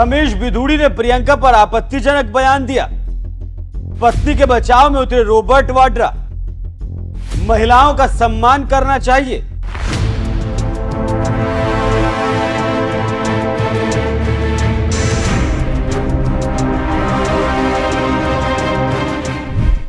रमेश बिधूड़ी ने प्रियंका पर आपत्तिजनक बयान दिया। पत्नी के बचाव में उतरे रॉबर्ट वाड्रा। महिलाओं का सम्मान करना चाहिए।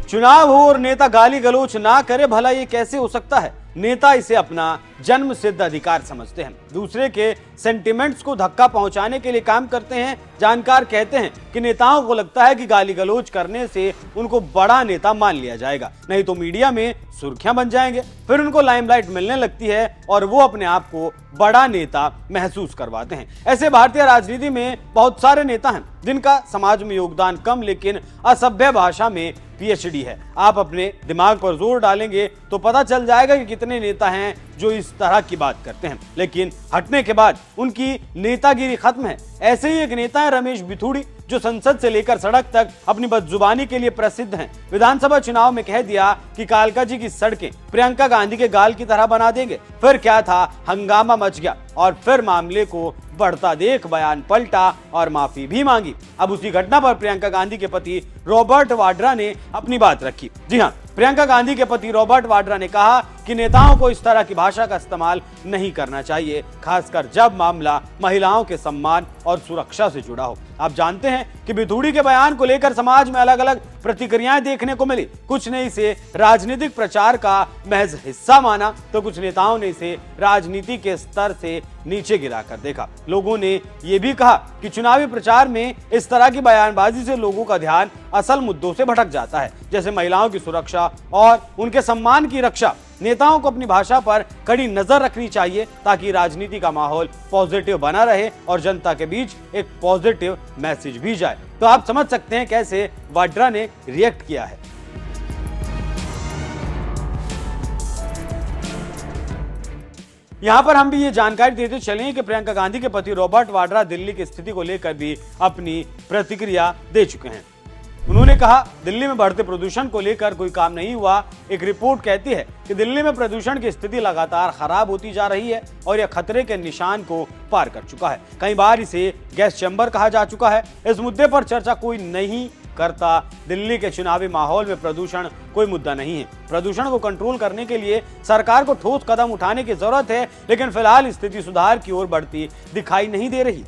चुनाव हो और नेता गाली गलौच ना करे, भला ये कैसे हो सकता है? नेता इसे अपना जन्म सिद्ध अधिकार समझते हैं, दूसरे के सेंटिमेंट्स को धक्का पहुंचाने के लिए काम करते हैं। जानकार कहते हैं कि नेताओं को लगता है कि गाली गलौच करने से उनको बड़ा नेता मान लिया जाएगा, नहीं तो मीडिया में सुर्खियां बन जाएंगे, फिर उनको लाइमलाइट मिलने लगती है और वो अपने आप को बड़ा नेता महसूस करवाते हैं। ऐसे भारतीय राजनीति में बहुत सारे नेता हैं जिनका समाज में योगदान कम लेकिन असभ्य भाषा में पीएचडी है। आप अपने दिमाग पर जोर डालेंगे तो पता चल जाएगा कि कितने नेता हैं जो इस तरह की बात करते हैं, लेकिन हटने के बाद उनकी नेतागिरी खत्म है। ऐसे ही एक नेता है रमेश बिधूड़ी, जो संसद से लेकर सड़क तक अपनी बदजुबानी के लिए प्रसिद्ध हैं। विधानसभा चुनाव में कह दिया कि कालका जी की सड़कें प्रियंका गांधी के गाल की तरह बना देंगे। फिर क्या था, हंगामा मच गया और फिर मामले को बढ़ता देख बयान पलटा और माफी भी मांगी। अब उसी घटना पर प्रियंका गांधी के पति रॉबर्ट वाड्रा ने अपनी बात रखी। जी हाँ, प्रियंका गांधी के पति रॉबर्ट वाड्रा ने कहा कि नेताओं को इस तरह की भाषा का इस्तेमाल नहीं करना चाहिए, खासकर जब मामला महिलाओं के सम्मान और सुरक्षा से जुड़ा हो। आप जानते हैं कि बिधूड़ी के बयान को लेकर समाज में अलग अलग प्रतिक्रियाएं देखने को मिली। कुछ ने इसे राजनीतिक प्रचार का महज हिस्सा माना, तो कुछ नेताओं ने इसे राजनीति के स्तर से नीचे गिराकर देखा। लोगों ने यह भी कहा कि चुनावी प्रचार में इस तरह की बयानबाजी से लोगों का ध्यान असल मुद्दों से भटक जाता है, जैसे महिलाओं की सुरक्षा और उनके सम्मान की रक्षा। नेताओं को अपनी भाषा पर कड़ी नजर रखनी चाहिए ताकि राजनीति का माहौल पॉजिटिव बना रहे और जनता के बीच एक पॉजिटिव मैसेज भी जाए। तो आप समझ सकते हैं कैसे वाड्रा ने रिएक्ट किया है। यहां पर हम भी ये जानकारी देते चले कि प्रियंका गांधी के पति रॉबर्ट वाड्रा दिल्ली की स्थिति को लेकर भी अपनी प्रतिक्रिया दे चुके हैं। उन्होंने कहा, दिल्ली में बढ़ते प्रदूषण को लेकर कोई काम नहीं हुआ। एक रिपोर्ट कहती है कि दिल्ली में प्रदूषण की स्थिति लगातार खराब होती जा रही है और यह खतरे के निशान को पार कर चुका है। कई बार इसे गैस चैम्बर कहा जा चुका है। इस मुद्दे पर चर्चा कोई नहीं करता। दिल्ली के चुनावी माहौल में प्रदूषण कोई मुद्दा नहीं है। प्रदूषण को कंट्रोल करने के लिए सरकार को ठोस कदम उठाने की जरूरत है, लेकिन फिलहाल स्थिति सुधार की ओर बढ़ती दिखाई नहीं दे रही।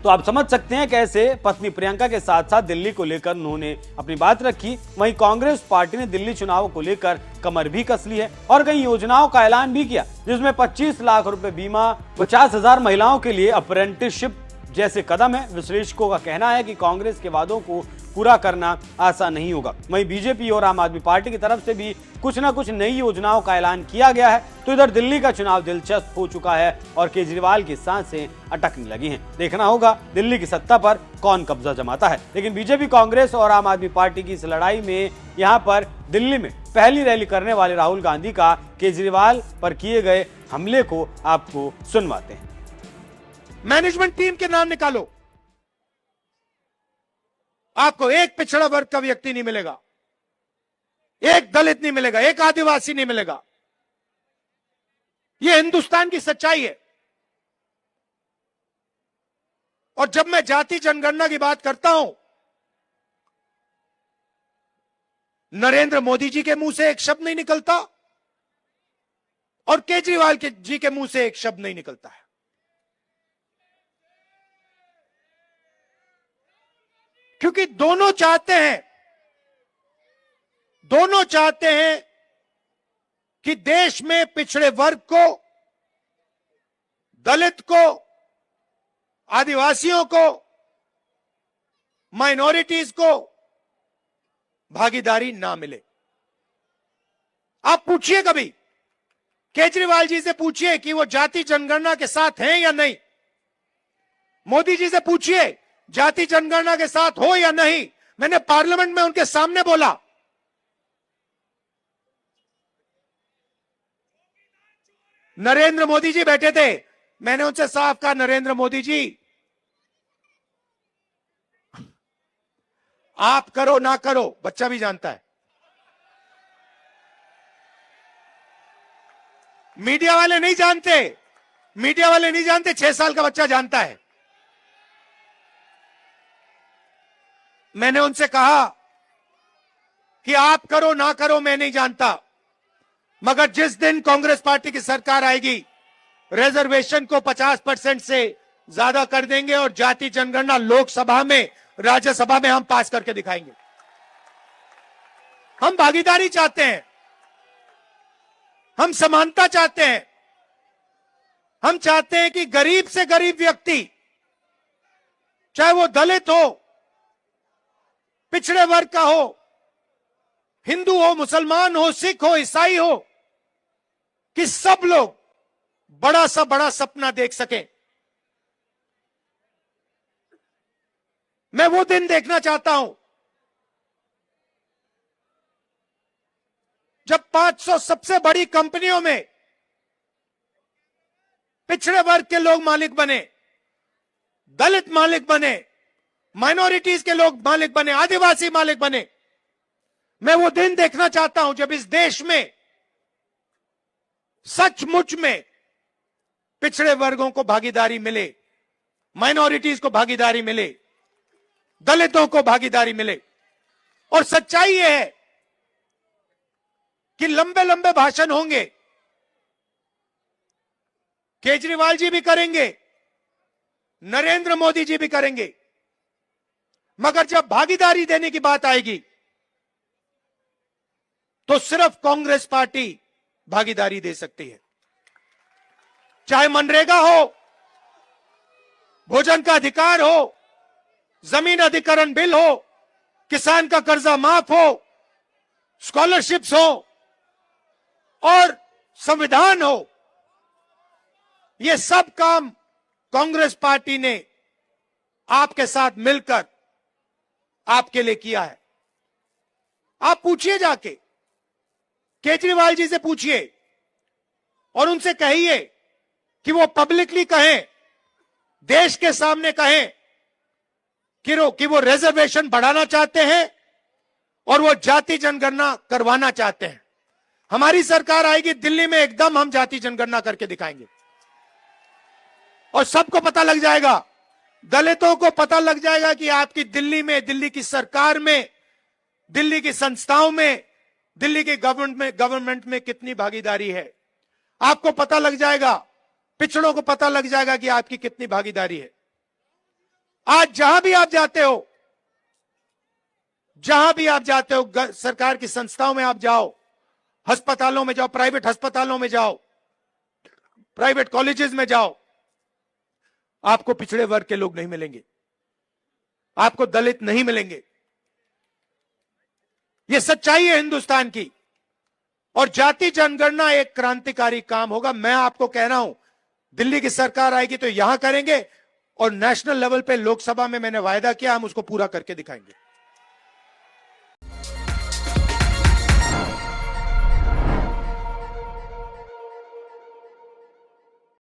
तो आप समझ सकते हैं कैसे पत्नी प्रियंका के साथ साथ दिल्ली को लेकर उन्होंने अपनी बात रखी। वहीं कांग्रेस पार्टी ने दिल्ली चुनाव को लेकर कमर भी कस ली है और कई योजनाओं का ऐलान भी किया, जिसमें 25 लाख रुपए बीमा, 50,000 महिलाओं के लिए अप्रेंटिसशिप जैसे कदम है। विश्लेषकों का कहना है कि कांग्रेस के वादों को पूरा करना आसान नहीं होगा। वहीं बीजेपी और आम आदमी पार्टी की तरफ से भी कुछ न कुछ नई योजनाओं का ऐलान किया गया है। तो इधर दिल्ली का चुनाव दिलचस्प हो चुका है और केजरीवाल की सांसें अटकने लगी हैं। देखना होगा दिल्ली की सत्ता पर कौन कब्जा जमाता है। लेकिन बीजेपी, कांग्रेस और आम आदमी पार्टी की इस लड़ाई में यहाँ पर दिल्ली में पहली रैली करने वाले राहुल गांधी का केजरीवाल पर किए गए हमले को आपको सुनवाते हैं। मैनेजमेंट टीम के नाम निकालो, आपको एक पिछड़ा वर्ग का व्यक्ति नहीं मिलेगा, एक दलित नहीं मिलेगा, एक आदिवासी नहीं मिलेगा। यह हिंदुस्तान की सच्चाई है। और जब मैं जाति जनगणना की बात करता हूं, नरेंद्र मोदी जी के मुंह से एक शब्द नहीं निकलता और केजरीवाल जी के मुंह से एक शब्द नहीं निकलता है। क्योंकि दोनों चाहते हैं कि देश में पिछड़े वर्ग को, दलित को, आदिवासियों को, माइनॉरिटीज को भागीदारी ना मिले। आप पूछिए कभी केजरीवाल जी से, पूछिए कि वो जाति जनगणना के साथ हैं या नहीं। मोदी जी से पूछिए जाति जनगणना के साथ हो या नहीं। मैंने पार्लियामेंट में उनके सामने बोला, नरेंद्र मोदी जी बैठे थे, मैंने उनसे साफ कहा, नरेंद्र मोदी जी आप करो ना करो, बच्चा भी जानता है। मीडिया वाले नहीं जानते, 6 साल का बच्चा जानता है। मैंने उनसे कहा कि आप करो ना करो मैं नहीं जानता, मगर जिस दिन कांग्रेस पार्टी की सरकार आएगी रिजर्वेशन को 50% से ज्यादा कर देंगे और जाति जनगणना लोकसभा में, राज्यसभा में हम पास करके दिखाएंगे। हम भागीदारी चाहते हैं, हम समानता चाहते हैं, हम चाहते हैं कि गरीब से गरीब व्यक्ति, चाहे वो दलित हो, पिछड़े वर्ग का हो, हिंदू हो, मुसलमान हो, सिख हो, ईसाई हो, कि सब लोग बड़ा सा बड़ा सपना देख सकें। मैं वो दिन देखना चाहता हूं जब 500 सबसे बड़ी कंपनियों में पिछड़े वर्ग के लोग मालिक बने, दलित मालिक बने, माइनॉरिटीज के लोग मालिक बने, आदिवासी मालिक बने। मैं वो दिन देखना चाहता हूं जब इस देश में सचमुच में पिछड़े वर्गों को भागीदारी मिले, माइनॉरिटीज को भागीदारी मिले, दलितों को भागीदारी मिले। और सच्चाई यह है कि लंबे लंबे भाषण होंगे, केजरीवाल जी भी करेंगे, नरेंद्र मोदी जी भी करेंगे, मगर जब भागीदारी देने की बात आएगी तो सिर्फ कांग्रेस पार्टी भागीदारी दे सकती है। चाहे मनरेगा हो, भोजन का अधिकार हो, जमीन अधिकरण बिल हो, किसान का कर्जा माफ हो, स्कॉलरशिप्स हो और संविधान हो, ये सब काम कांग्रेस पार्टी ने आपके साथ मिलकर आपके लिए किया है। आप पूछिए, जाके केजरीवाल जी से पूछिए और उनसे कहिए कि वो पब्लिकली कहें, देश के सामने कहें कि वो रिजर्वेशन बढ़ाना चाहते हैं और वो जाति जनगणना करवाना चाहते हैं। हमारी सरकार आएगी, दिल्ली में एकदम हम जाति जनगणना करके दिखाएंगे और सबको पता लग जाएगा, दलितों को पता लग जाएगा कि आपकी दिल्ली में, दिल्ली की सरकार में, दिल्ली की संस्थाओं में, दिल्ली के गवर्नमेंट में कितनी भागीदारी है। आपको पता लग जाएगा, पिछड़ों को पता लग जाएगा कि आपकी कितनी भागीदारी है। आज जहां भी आप जाते हो, सरकार की संस्थाओं में आप जाओ, अस्पतालों में जाओ, प्राइवेट अस्पतालों में जाओ, प्राइवेट कॉलेजेस में जाओ, आपको पिछड़े वर्ग के लोग नहीं मिलेंगे, आपको दलित नहीं मिलेंगे। यह सच्चाई है हिंदुस्तान की। और जाति जनगणना एक क्रांतिकारी काम होगा। मैं आपको कह रहा हूं, दिल्ली की सरकार आएगी तो यहां करेंगे और नेशनल लेवल पे लोकसभा में मैंने वायदा किया, हम उसको पूरा करके दिखाएंगे।